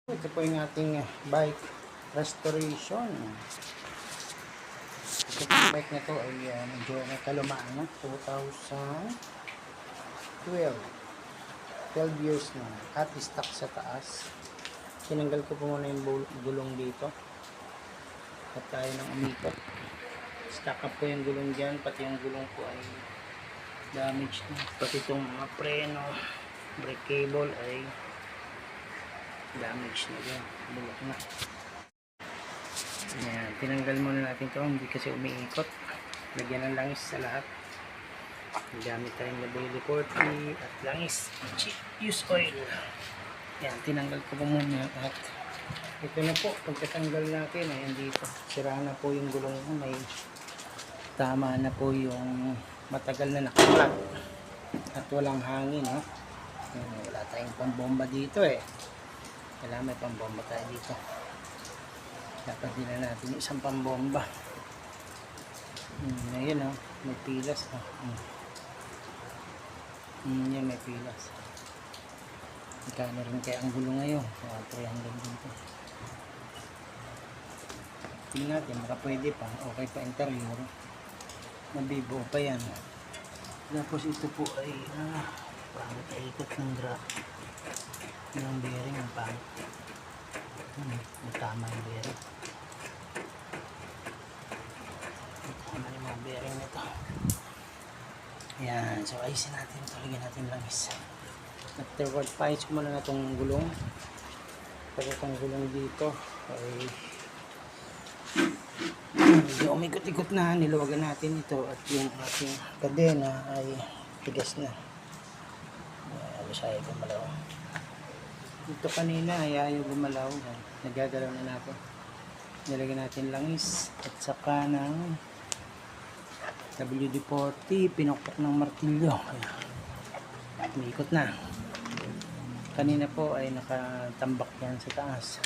Ito po yung ating bike restoration. Ito po yung bike na to ay medyo kalumaan na. 2012. 12 years na. At stock sa taas. Tinanggal ko po muna yung gulong dito. At tayo ng umikot. Stock up po yung gulong dyan. Pati yung gulong po ay damaged na. Pati itong mga preno, brake cable ay damage na din, bulok na. Ayan, tinanggal muna natin ito, hindi kasi umiikot. Lagyan ng langis sa lahat. Gamit tayong WD-40 at langis, use oil. Ayan, tinanggal ko po muna at ito na po, pagkatanggal natin, ayan dito, sira na po yung gulong ko, may tama na po yung matagal na nakakat at walang hangin, no? Wala tayong pambomba dito kailangan may pambomba tayo dito. Dapat din na natin isang pambomba. Ayan may pilas. Yan may pilas. Magkano rin kaya ang gulo ngayon? 300 dito. Tingnan natin, baka pwede pa. Okay pa interior. Mabibuo pa yan. Tapos ito po ay pangit ay ikot ng yung bearing ang pangit. Tama yung bearing. Tama yung mga bearing nito. Ayan, so ayusin natin ito. Lagyan natin langis. Afterward, paayos ko muna na itong gulong. Pag itong gulong dito ay medyo umikot-ikot na. Niluwagan natin ito at yung ating kadena ay tigas na. Masaya gumalaw. Ito kanina ay ayaw gumalaw. Nagagalaw na natin. Nilagyan natin langis at saka ng WD-40. Pinukpok ng martilyo. Umiikot na. Kanina po ay nakatambak yan sa taas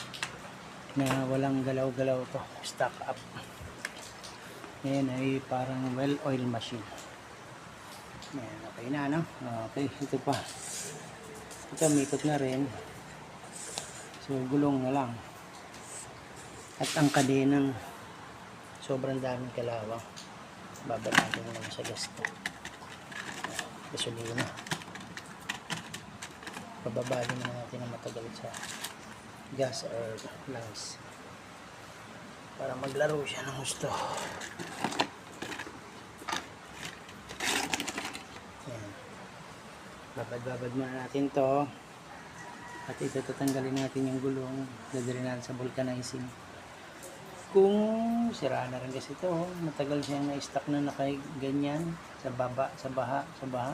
na walang galaw-galaw to. Stock up. Ngayon ay parang well oil machine. Ayan, okay na, no? Okay, ito pa. Ito, umiikot na rin. So, gulong na lang. At ang kadenang sobrang daming kalawang. Babad natin lang sa gas ko. Gasolina. Pababali na natin ang matagal sa gas or langis. Para maglaro siya ng gusto. Ayan. Babad-babad muna natin to. At ito tatanggalin natin yung gulong, dadalhin natin sa vulcanizing. Kung sira na rin kasi ito, matagal siyang na-stock na nakaganyan sa baba, sa baha,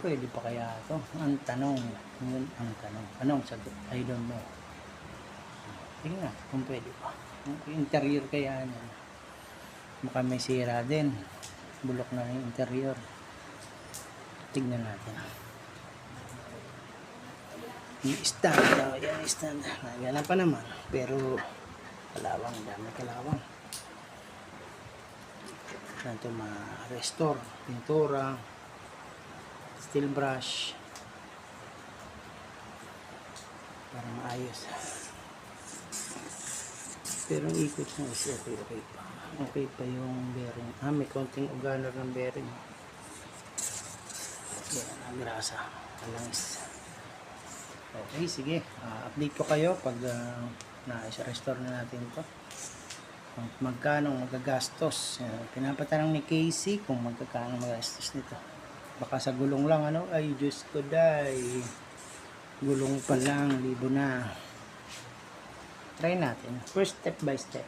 pwede pa kaya ito? Ang tanong, yun ang tanong. Anong sagot? I don't know. Tingnan nga, kung pwede pa. Interior kaya yan. Mukhang may sira din. Bulok na yung interior. Tignan natin. Yung stand, yan stand. Nagana pa naman, pero kalawang, dami kalawang. Ito ma-restore, pintura, steel brush, para maayos. Pero ang ikot niya is okay pa. Okay pa yung bearing. May konting uganar ng bearing. Yan, ang grasa, langis. Okay, sige. Update ko kayo pag na-restore na natin ito. Magkano magagastos. Pinapatanong ni Casey kung magkano magagastos nito. Baka sa gulong lang, ay Diyos ko day. Gulong pa lang, libo na. Try natin. First step by step.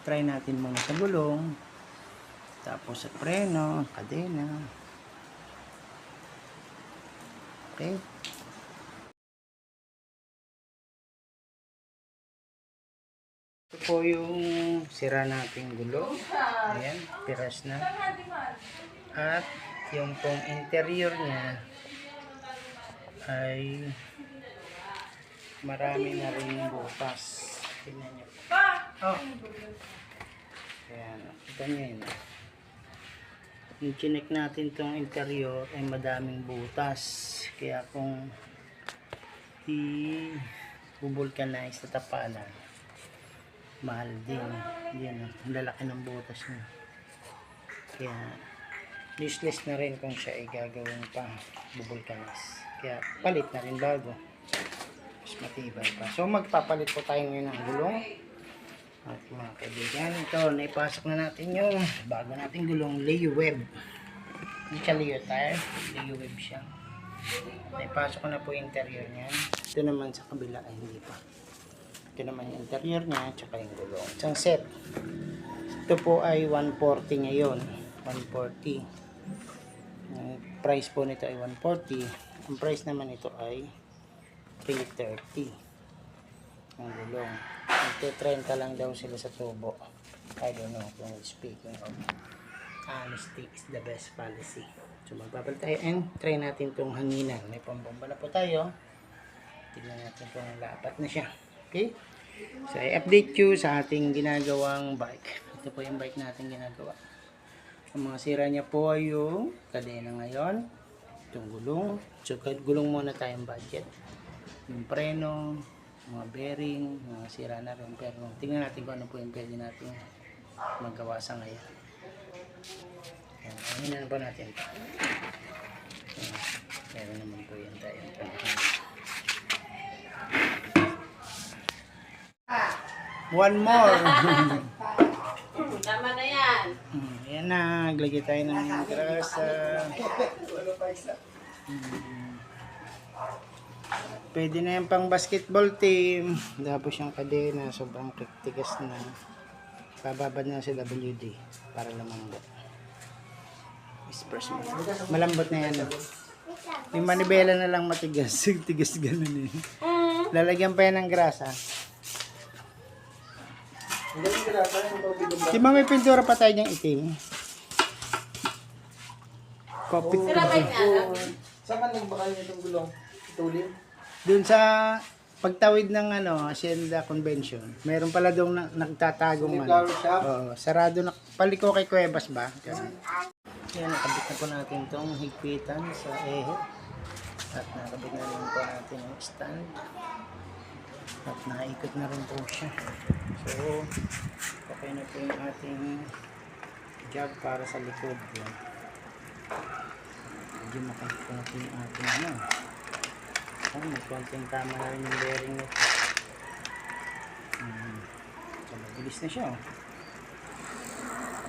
Try natin muna sa gulong. Tapos sa preno, kadena. Okay. Ito po yung sira nating gulong. Ayan, piras na. At yung pong interior niya ay marami na rin butas. Tingnan nyo. Ayan, kita nyo yun. Yung chinek natin tong interior ay madaming butas. Kaya kung bubulkanize sa tapalan, mahal din. Yan, ang lalaki ng butas niya. Kaya useless na rin kung siya ay gagawin pa bubulkanize. Kaya palit na rin bago. Mas matibay pa. So magpapalit po tayo ngayon ng gulong. At mga kaibigan, ito naipasok na natin yung bago nating gulong, Leo-Web. Hindi siya Leo tire, Leo-Web siya. Naipasok ko na po yung interior niya. Ito naman sa kabila ay hindi pa. Ito naman yung interior niya tsaka yung gulong. Isang set. Ito po ay 140 ngayon. 140. Ang price po nito ay 140. Ang price naman ito ay 330. Ang gulong. Ito 30 lang daw sila sa tubo. I don't know kung speaking of honesty is the best policy. So magpapalit tayo and try natin itong hanginan. May pambomba na po tayo. Tignan natin kung lapat na siya. Okay? So i-update you sa ating ginagawang bike. Ito po yung bike natin ginagawa. Ang mga sira niya po ay yung kadena ngayon. Itong gulong. So gulong muna tayong budget. Yung preno, mga bearing, mga sira na rin. Pero tingnan natin kung ano po yung pwede natin magawa sa ngayon. Ayan, ayun na po natin ito. Meron naman po yan tayo. One more! Tama na yan. Ayan na, naglagay tayo ng grasa. Pwede na yan pang basketball team. Tapos yung kadena, sobrang tigas na. Bababad na sa WD para lumambot. Express mo. Malambot na yan. Yung manibela na lang matigas. Tigas ganun eh. Lalagyan pa yan ng grasa. Di ba may pintura pa tayo niyang itim? Kopit ko. Saan ka nagbakal nitong gulong? Itulin? Doon sa pagtawid ng Hacienda Convention, meron pala doon nagtatagong Flower shop? Oo, sarado na. Paliko kay Cuevas ba? Ganun. Yan, nakabit na po natin itong higpitan sa ehe. At nakabit na rin po natin yung stand. At naikot na rin po siya. So, okay na po yung ating job para sa likod. Yan. Medyo makikita po natin yung ating may konting tama na rin yung bearing nito. So, mabilis na siya.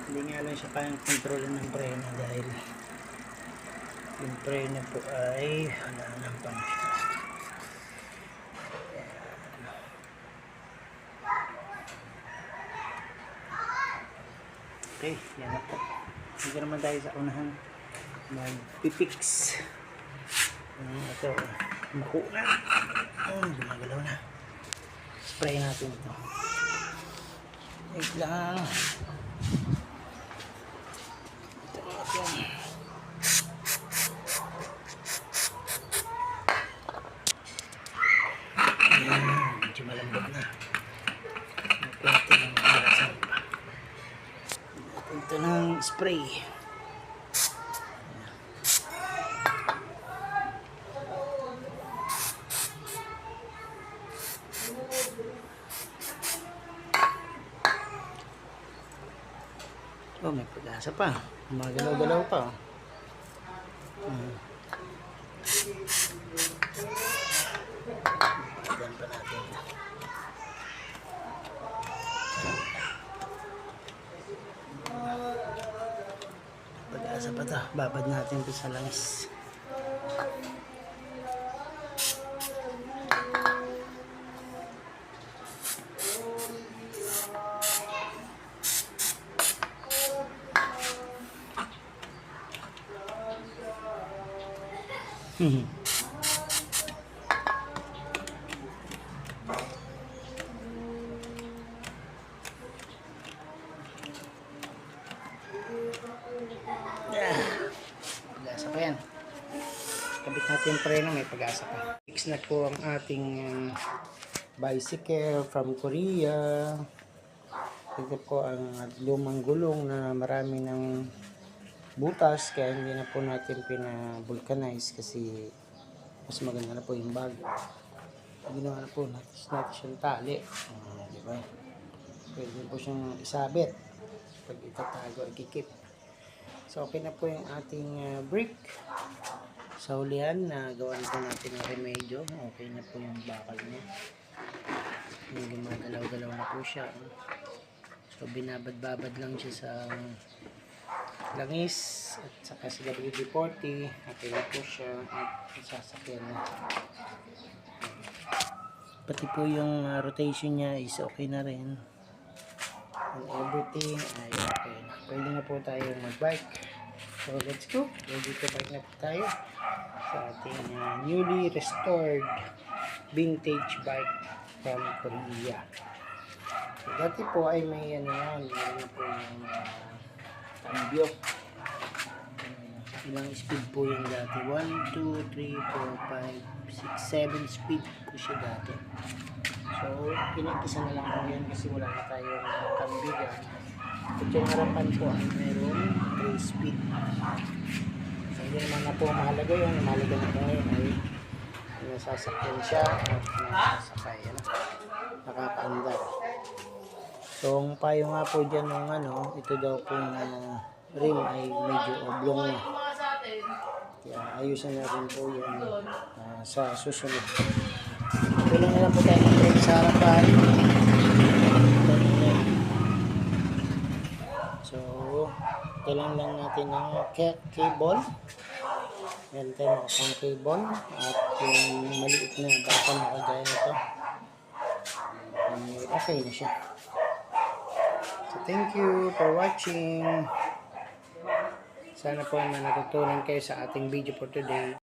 Hindi nga lang siya kayang kontrolin ng preno dahil yung preno po ay wala nang function. Okay, yan na po. Hindi naman tayo sa unahan mag-pipix. Ito, maku na. Gumagalaw na. Spray natin ito. Wait lang. Ito natin. Medyo malambot na. Konti lang marasan pa. Ito ng spray. Oh, may pag-asa pa. Magalaw-galaw pa. Pagdan pa natin. Pag-asa pa ito. Babad natin ito sa langis. Pag-asa pa yan. Kabit natin yung preno, may pag-asa pa. Fix na po ang ating bicycle from Korea. Ito po ang lumang gulong na marami ng butas, kaya hindi na po natin pinabulkanize kasi mas maganda na po yung bago. ginawa na po natin siyang tali. Di ba? Pwede po siyang isabit pag itatago, ikikip. So, okay na po yung ating brick. Sa hulihan, gawan po natin ng remedyo. Okay na po yung bakal niya. Yung gumagalaw-galaw na po siya. So, binabad-babad lang siya sa langis at saka sa WD-40. Okay na po siya at sasakyan na. Pati po yung rotation niya is okay na rin. And everything ay okay na. Pwede na po tayo mag-bike. So, let's go. Ready to bike na po tayo sa ating newly restored vintage bike from Korea. So, dati po ay may ano yan, meron po yung cambio. Ilang speed po yung dati? 1, 2, 3, 4, 5, 6, 7 speed po siya dati. So, pinagkisa na lang po yan kasi wala na tayong cambio yan. At yung harapan po ay mayroong 3 speed. So, hindi naman na po mahalaga yun. Mahalaga na po ngayon ay nasasakyan siya at nasasakay. Nakakaandar. So, ang payo nga po dyan ng ito daw pong rim ay medyo oblong na. Kaya ayusin natin po yan sa susunod. Tulang na lang po tayo ng brake sa harapan. So, kailangan lang natin ng cable. Meron tayo makapang cable. At yung maliit na baka makagaya nito. Okay na siya. So, thank you for watching. Sana po may natutunan kayo sa ating video for today.